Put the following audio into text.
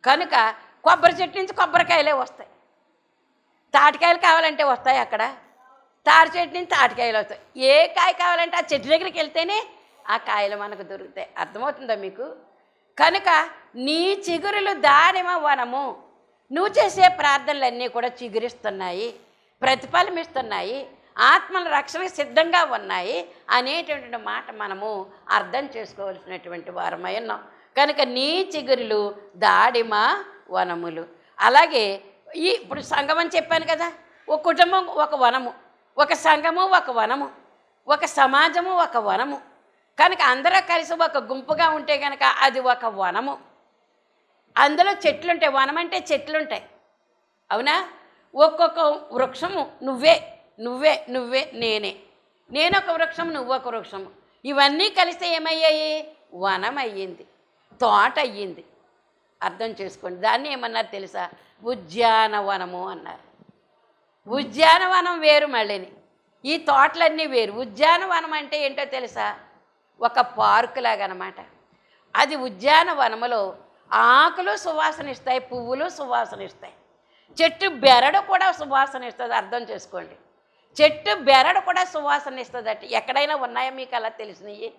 కనుక కొబ్బరి చెట్టు నుంచి కొబ్బరికాయలే వస్తాయి. తాటికాయలు కావాలంటే వస్తాయి అక్కడ, తాటి చెట్టు నుంచి తాటికాయలు వస్తాయి. ఏ కాయ కావాలంటే ఆ చెట్టు దగ్గరికి వెళ్తేనే ఆ కాయలు మనకు దొరుకుతాయి. అర్థమవుతుందా మీకు? కనుక నీ చిగురులు దానిమ వనము. నువ్వు చేసే ప్రార్థనలన్నీ కూడా చిగురిస్తున్నాయి, ప్రతిఫలమిస్తున్నాయి, ఆత్మల రక్షణకు సిద్ధంగా ఉన్నాయి అనేటటువంటి మాట మనము అర్థం చేసుకోవాల్సినటువంటి వారమై ఉన్నాం. కనుక నీ చిగురులు దాడిమ వనములు. అలాగే ఇప్పుడు సంఘం అని చెప్పాను కదా, ఒక కుటుంబం ఒక వనము, ఒక సంఘము ఒక వనము, ఒక సమాజము ఒక వనము. కనుక అందరూ కలిసి ఒక గుంపుగా ఉంటే కనుక అది ఒక వనము. అందులో చెట్లుంటాయి. వనం అంటే చెట్లుంటాయి, అవునా? ఒక్కొక్క వృక్షము నువ్వే నువ్వే నువ్వే నేనే, నేనొక వృక్షం, నువ్వొక వృక్షము. ఇవన్నీ కలిస్తే ఏమయ్యాయి? వనం అయ్యింది, తోట అయ్యింది. అర్థం చేసుకోండి. దాన్ని ఏమన్నారు తెలుసా? ఉద్యానవనము అన్నారు. ఉద్యానవనం వేరు, మళ్ళీని ఈ తోటలన్నీ వేరు. ఉద్యానవనం అంటే ఏంటో తెలుసా? ఒక పార్కు లాగా అనమాట. అది ఉద్యానవనములో ఆకులు సువాసన ఇస్తాయి, పువ్వులు సువాసన ఇస్తాయి, చెట్టు బెరడు కూడా సువాసన ఇస్తుంది. అర్థం చేసుకోండి, చెట్టు బెరడు కూడా సువాసన ఇస్తుంది. ఎక్కడైనా ఉన్నాయా మీకు అలా తెలిసినవి?